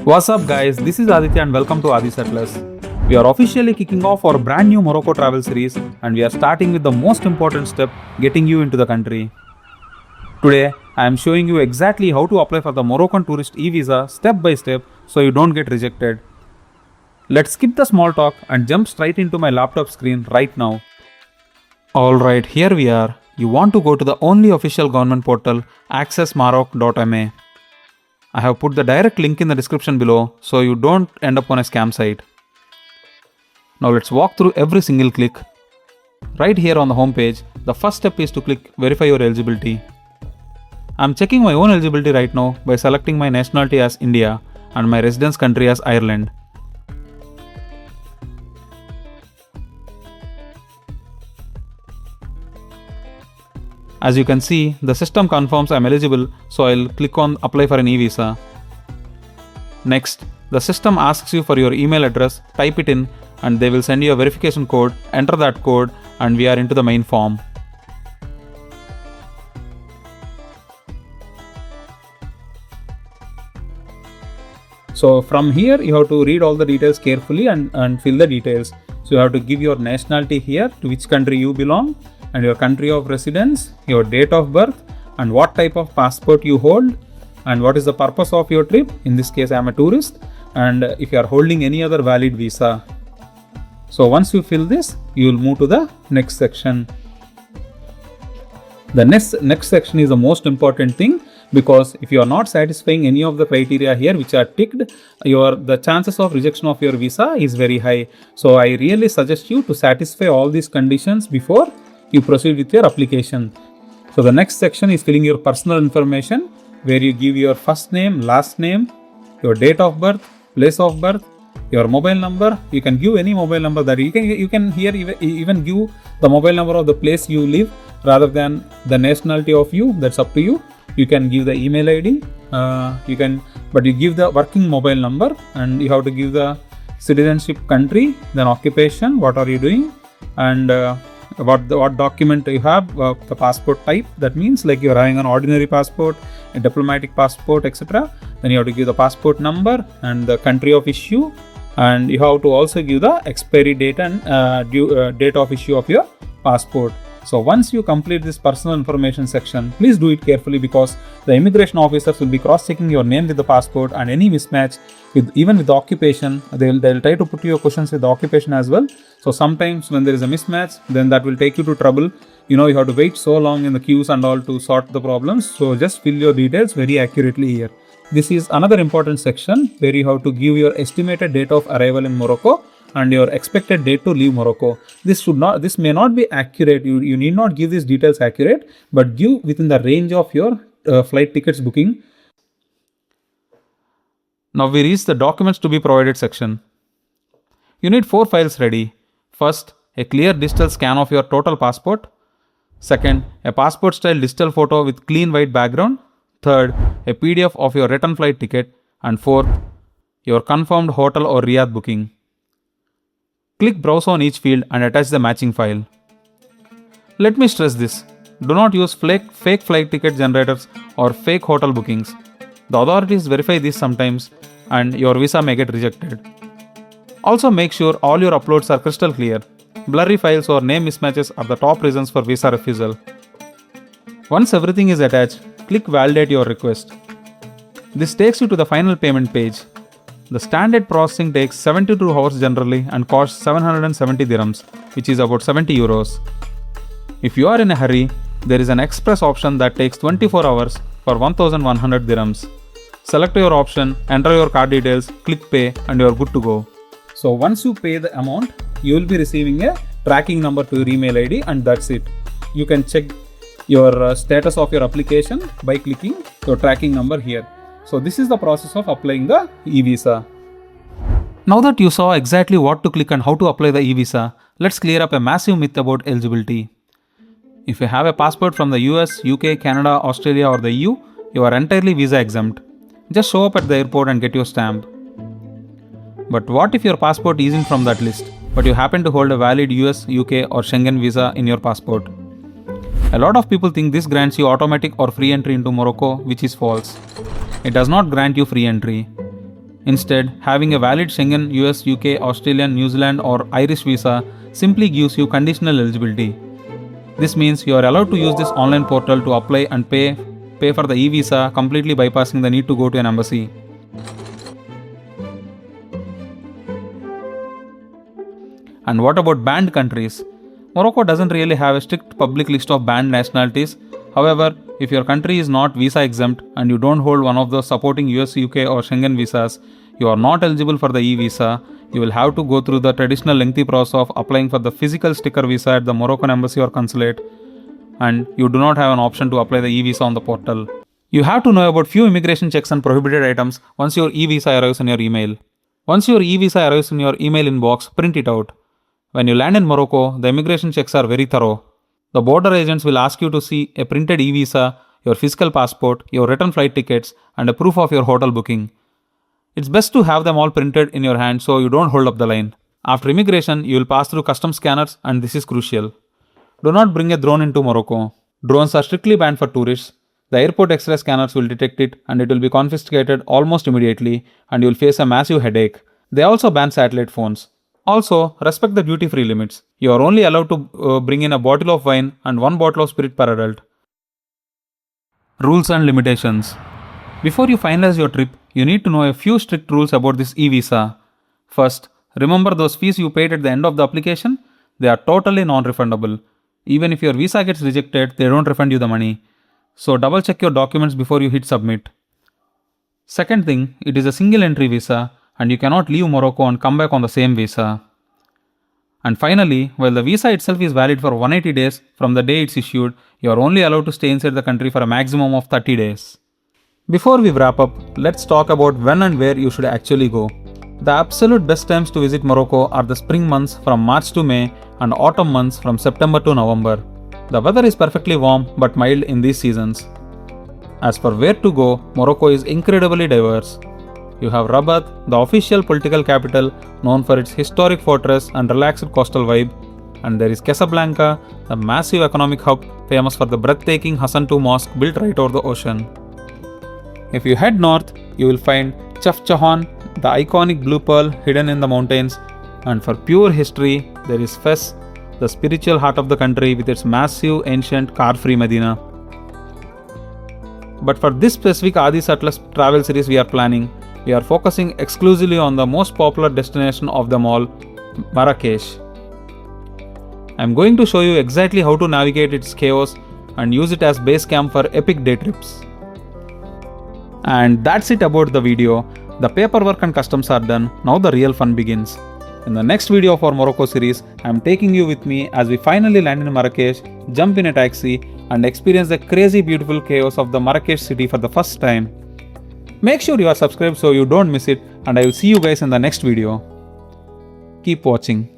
What's up guys, this is Aditya and welcome to Adi Settlers. We are officially kicking off our brand new Morocco Travel Series and we are starting with the most important step, getting you into the country. Today, I am showing you exactly how to apply for the Moroccan Tourist eVisa step by step so you don't get rejected. Let's skip the small talk and jump straight into my laptop screen right now. Alright, here we are. You want to go to the only official government portal, accessmaroc.ma. I have put the direct link in the description below so you don't end up on a scam site. Now let's walk through every single click. Right here on the home page, the first step is to click verify your eligibility. I'm checking my own eligibility right now by selecting my nationality as India and my residence country as Ireland. As you can see, the system confirms I'm eligible, so I'll click on apply for an eVisa. Next, the system asks you for your email address, type it in, and they will send you a verification code, enter that code, and we are into the main form. So from here, you have to read all the details carefully and fill the details. So you have to give your nationality here, to which country you belong, and your country of residence, your date of birth, and what type of passport you hold, and what is the purpose of your trip. In this case, I am a tourist, and if you are holding any other valid visa. So once you fill this, you will move to the next section. The next section is the most important thing, because if you are not satisfying any of the criteria here which are ticked, the chances of rejection of your visa is very high. So I really suggest you to satisfy all these conditions before you proceed with your application. So the next section is filling your personal information, where you give your first name, last name, your date of birth, place of birth, your mobile number. You can give any mobile number that you can here even give the mobile number of the place you live rather than the nationality of you. That's up to you. You can give the email ID. But you give the working mobile number, and you have to give the citizenship country, then occupation, what are you doing, and what document you have, the passport type. That means like you're having an ordinary passport, a diplomatic passport, etc. Then you have to give the passport number and the country of issue, and you have to also give the expiry date and date of issue of your passport. So once you complete this personal information section, please do it carefully, because the immigration officers will be cross-checking your name with the passport, and any mismatch even with the occupation, they'll try to put your questions with the occupation as well. So sometimes when there is a mismatch, then that will take you to trouble. You have to wait so long in the queues and all to sort the problems. So just fill your details very accurately here. This is another important section where you have to give your estimated date of arrival in Morocco and your expected date to leave Morocco. This may not be accurate. You need not give these details accurate, but give within the range of your flight tickets booking. Now we reach the documents to be provided section. You need 4 files ready. First, a clear digital scan of your total passport. Second, a passport style digital photo with clean white background. Third, a PDF of your return flight ticket. And fourth, your confirmed hotel or Riyadh booking. Click browse on each field and attach the matching file. Let me stress this. Do not use fake flight ticket generators or fake hotel bookings. The authorities verify this sometimes and your visa may get rejected. Also make sure all your uploads are crystal clear. Blurry files or name mismatches are the top reasons for visa refusal. Once everything is attached, click validate your request. This takes you to the final payment page. The standard processing takes 72 hours generally and costs 770 dirhams, which is about 70 euros. If you are in a hurry, there is an express option that takes 24 hours for 1100 dirhams. Select your option, enter your card details, click pay, and you are good to go. So once you pay the amount, you will be receiving a tracking number to your email ID, and that's it. You can check your status of your application by clicking your tracking number here. So this is the process of applying the eVisa. Now that you saw exactly what to click and how to apply the eVisa, let's clear up a massive myth about eligibility. If you have a passport from the US, UK, Canada, Australia or the EU, you are entirely visa exempt. Just show up at the airport and get your stamp. But what if your passport isn't from that list, but you happen to hold a valid US, UK or Schengen visa in your passport? A lot of people think this grants you automatic or free entry into Morocco, which is false. It does not grant you free entry. Instead, having a valid Schengen, US, UK, Australian, New Zealand or Irish visa simply gives you conditional eligibility. This means you are allowed to use this online portal to apply and pay for the eVisa, completely bypassing the need to go to an embassy. And what about banned countries? Morocco doesn't really have a strict public list of banned nationalities. However, if your country is not visa exempt and you don't hold one of those supporting US, UK or Schengen visas, you are not eligible for the e-visa. You will have to go through the traditional lengthy process of applying for the physical sticker visa at the Moroccan embassy or consulate, and you do not have an option to apply the e-visa on the portal. You have to know about few immigration checks and prohibited items once your e-visa arrives in your email. Once your e-visa arrives in your email inbox, print it out. When you land in Morocco, the immigration checks are very thorough. The border agents will ask you to see a printed e-visa, your physical passport, your return flight tickets, and a proof of your hotel booking. It's best to have them all printed in your hand so you don't hold up the line. After immigration, you will pass through customs scanners, and this is crucial. Do not bring a drone into Morocco. Drones are strictly banned for tourists. The airport X-ray scanners will detect it and it will be confiscated almost immediately, and you will face a massive headache. They also ban satellite phones. Also, respect the duty-free limits. You are only allowed to bring in a bottle of wine and one bottle of spirit per adult. Rules and limitations. Before you finalize your trip, you need to know a few strict rules about this e-visa. First, remember those fees you paid at the end of the application? They are totally non-refundable. Even if your visa gets rejected, they don't refund you the money. So double check your documents before you hit submit. Second thing, it is a single entry visa and you cannot leave Morocco and come back on the same visa. And finally, while the visa itself is valid for 180 days from the day it's issued, you are only allowed to stay inside the country for a maximum of 30 days. Before we wrap up, let's talk about when and where you should actually go. The absolute best times to visit Morocco are the spring months from March to May and autumn months from September to November. The weather is perfectly warm but mild in these seasons. As for where to go, Morocco is incredibly diverse. You have Rabat, the official political capital known for its historic fortress and relaxed coastal vibe, and there is Casablanca, the massive economic hub famous for the breathtaking Hassan II Mosque built right over the ocean. If you head north, you will find Chefchaouen, the iconic blue pearl hidden in the mountains, and for pure history, there is Fes, the spiritual heart of the country with its massive ancient car-free Medina. But for this specific Addis Atlas travel series we are planning, we are focusing exclusively on the most popular destination of them all, Marrakech. I am going to show you exactly how to navigate its chaos and use it as base camp for epic day trips. And that's it about the video. The paperwork and customs are done, now the real fun begins. In the next video of our Morocco series, I am taking you with me as we finally land in Marrakech, jump in a taxi, and experience the crazy beautiful chaos of the Marrakech city for the first time. Make sure you are subscribed so you don't miss it, and I will see you guys in the next video. Keep watching.